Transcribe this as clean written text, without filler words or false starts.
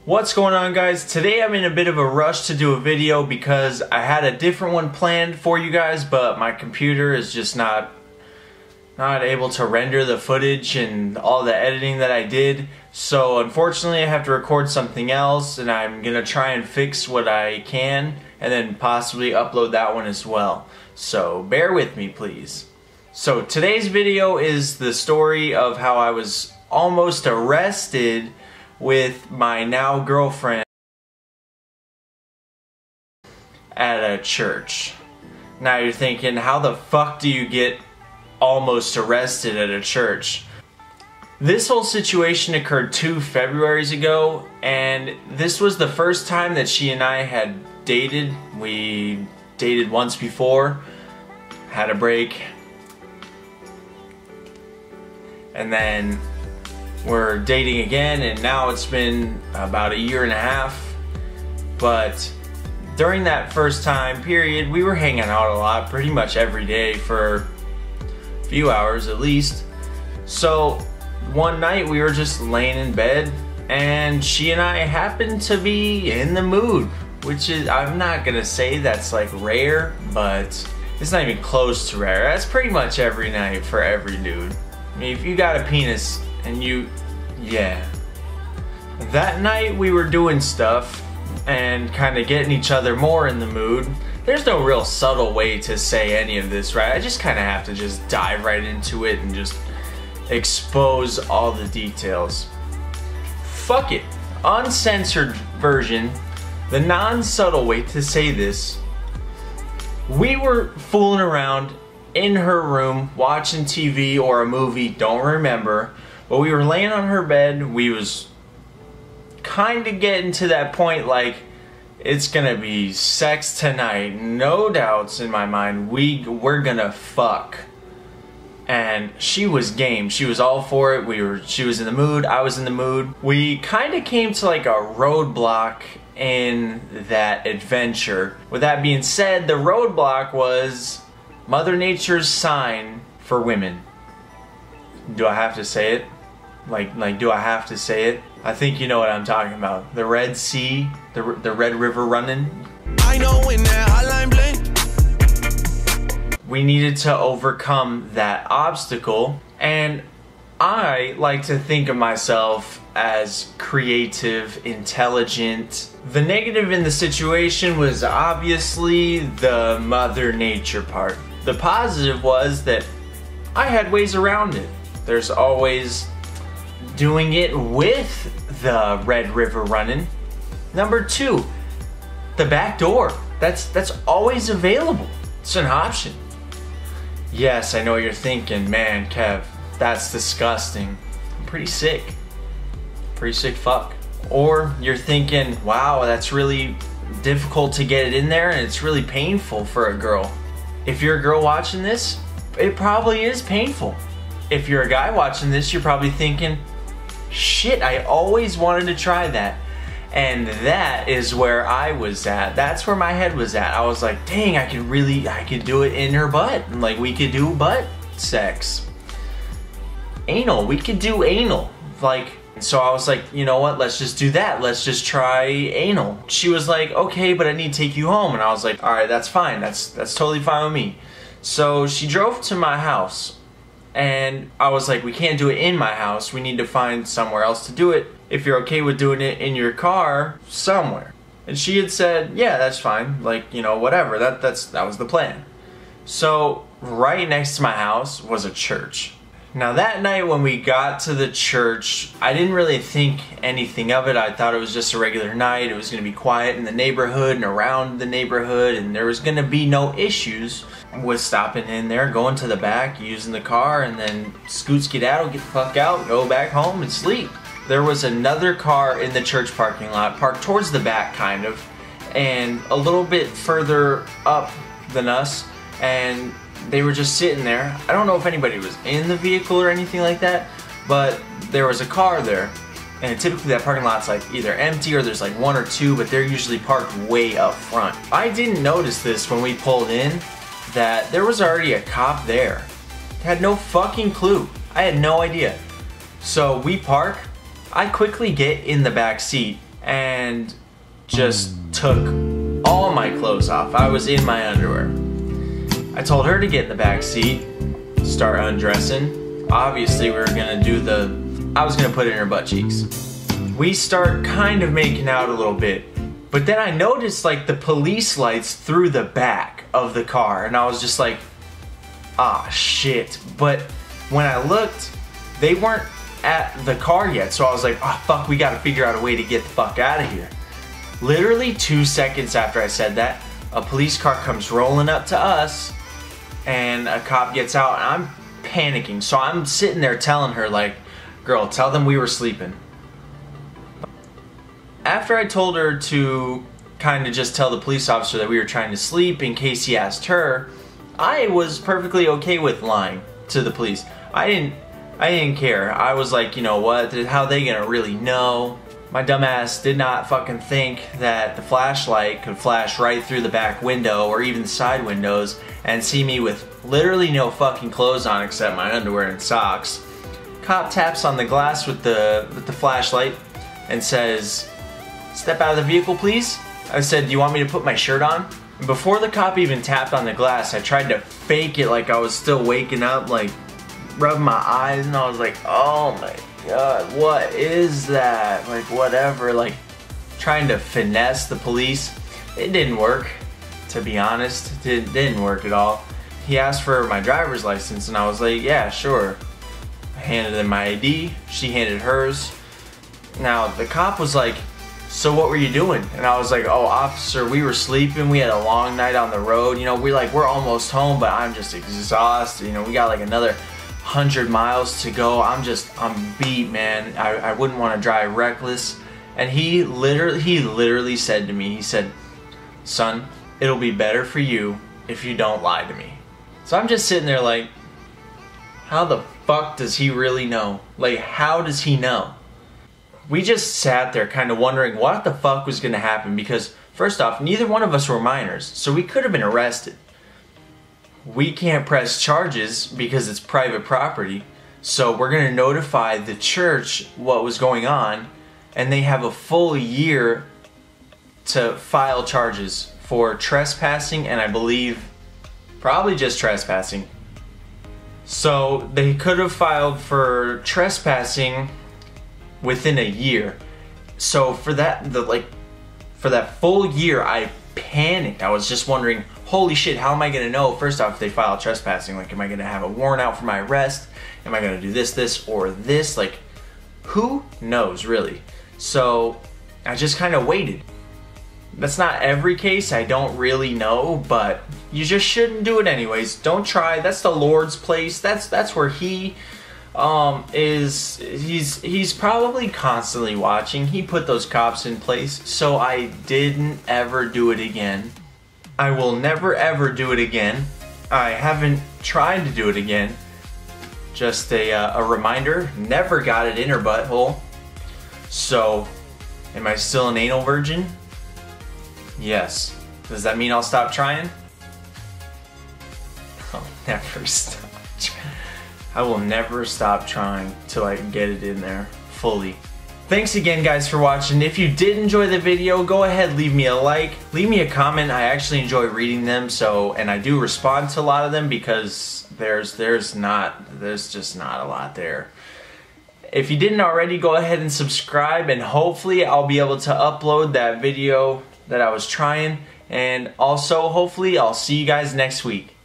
What's going on, guys? Today I'm in a bit of a rush to do a video because I had a different one planned for you guys, but my computer is just not able to render the footage and all the editing that I did. So unfortunately I have to record something else, and I'm gonna try and fix what I can and then possibly upload that one as well. So bear with me, please. So today's video is the story of how I was almost arrested with my now girlfriend at a church. Now you're thinking, how the fuck do you get almost arrested at a church? This whole situation occurred 2 Februarys ago, and this was the first time that she and I had dated. We dated once before, had a break, and then we're dating again, and now it's been about 1.5 years. But during that first time period, we were hanging out a lot, pretty much every day for a few hours at least. So one night we were just laying in bed, and she and I happened to be in the mood, which is, I'm not gonna say that's like rare, but it's not even close to rare. That's pretty much every night for every dude. I mean, if you got a penis and yeah. That night we were doing stuff and kind of getting each other more in the mood. There's no real subtle way to say any of this, right? I just kind of have to just dive right into it and just expose all the details. Fuck it. Uncensored version, the non-subtle way to say this. We were fooling around in her room, watching TV or a movie, don't remember, but we were laying on her bed. We was kind of getting to that point, like, it's gonna be sex tonight, no doubts in my mind. We're gonna fuck. And she was game. She was all for it. She was in the mood, I was in the mood. We kind of came to like a roadblock in that adventure. With that being said, the roadblock was Mother Nature's sign for women. Do I have to say it? Like, do I have to say it? I think you know what I'm talking about. The Red Sea, the Red River running. I know when that hotline bling. We needed to overcome that obstacle, and I like to think of myself as creative, intelligent. The negative in the situation was obviously the Mother Nature part. The positive was that I had ways around it. There's always doing it with the Red River running. Number 2, the back door. That's always available. It's an option. Yes, I know what you're thinking, man, Kev, that's disgusting. I'm pretty sick. Pretty sick fuck. Or you're thinking, wow, that's really difficult to get it in there and it's really painful for a girl. If you're a girl watching this, it probably is painful. If you're a guy watching this, you're probably thinking, shit, I always wanted to try that. And that is where I was at. That's where my head was at. I was like, dang, I could do it in her butt. Like, we could do butt sex. Anal, we could do anal. Like, so I was like, you know what, let's just do that. Let's just try anal. She was like, okay, but I need to take you home. And I was like, all right, that's fine. That's totally fine with me. So she drove to my house. And I was like, we can't do it in my house. We need to find somewhere else to do it. If you're okay with doing it in your car, somewhere. And she had said, yeah, that's fine. Like, you know, whatever. That was the plan. So right next to my house was a church. Now that night when we got to the church, I didn't really think anything of it. I thought it was just a regular night. It was going to be quiet in the neighborhood and around the neighborhood, and there was going to be no issues with stopping in there, going to the back, using the car, and then skedaddle, get the fuck out, go back home and sleep. There was another car in the church parking lot, parked towards the back kind of, and a little bit further up than us, and they were just sitting there. I don't know if anybody was in the vehicle or anything like that, but there was a car there. And typically that parking lot's like either empty or there's like 1 or 2, but they're usually parked way up front. I didn't notice this when we pulled in, that there was already a cop there. Had no fucking clue. I had no idea. So we park. I quickly get in the back seat and just took all my clothes off. I was in my underwear. I told her to get in the back seat, start undressing. Obviously, we were gonna do I was gonna put it in her butt cheeks. We start kind of making out a little bit, but then I noticed like the police lights through the back of the car, and I was just like, ah, shit. But when I looked, they weren't at the car yet, so I was like, oh fuck, we gotta figure out a way to get the fuck out of here. Literally 2 seconds after I said that, a police car comes rolling up to us, and a cop gets out, and I'm panicking. So I'm sitting there telling her like, girl, tell them we were sleeping. After I told her to kind of just tell the police officer that we were trying to sleep in case he asked her, I was perfectly okay with lying to the police. I didn't care. I was like, you know what, how are they gonna really know? My dumbass did not fucking think that the flashlight could flash right through the back window or even the side windows and see me with literally no fucking clothes on except my underwear and socks. Cop taps on the glass with the flashlight and says, "Step out of the vehicle, please." I said, "Do you want me to put my shirt on?" And before the cop even tapped on the glass, I tried to fake it like I was still waking up, like rubbing my eyes, and I was like, oh my god, what is that? Like whatever, like trying to finesse the police. It didn't work, to be honest. It didn't work at all. He asked for my driver's license, and I was like, yeah, sure. I handed him my ID, she handed hers. Now the cop was like, "So what were you doing?" And I was like, "Oh, officer, we were sleeping. We had a long night on the road. You know, we're almost home, but I'm just exhausted. You know, we got like another 100 miles to go. I'm beat, man. I wouldn't want to drive reckless." And he literally said to me, he said, "Son, it'll be better for you if you don't lie to me." So I'm just sitting there like, how the fuck does he really know? Like, how does he know? We just sat there kind of wondering what the fuck was going to happen, because first off, neither one of us were minors, so we could have been arrested. We can't press charges because it's private property, so we're going to notify the church what was going on, and they have a full year to file charges for trespassing, and I believe probably just trespassing. So they could have filed for trespassing within a year. So for that full year, I panicked. I was just wondering, holy shit, how am I gonna know? First off, if they file trespassing, like, am I gonna have a warrant out for my arrest? Am I gonna do this, or this? Like, who knows, really? So I just kind of waited. That's not every case, I don't really know, but you just shouldn't do it anyways. Don't try. That's the Lord's place. That's where He he's probably constantly watching. He put those cops in place, so I didn't ever do it again. I will never ever do it again. I haven't tried to do it again. Just a reminder, never got it in her butthole. So, am I still an anal virgin? Yes. Does that mean I'll stop trying? I'll never stop trying. I will never stop trying till I get it in there fully. Thanks again, guys, for watching. If you did enjoy the video, go ahead, leave me a like, leave me a comment. I actually enjoy reading them, and I do respond to a lot of them because there's just not a lot there. If you didn't already, go ahead and subscribe, and hopefully I'll be able to upload that video that I was trying, and also hopefully I'll see you guys next week.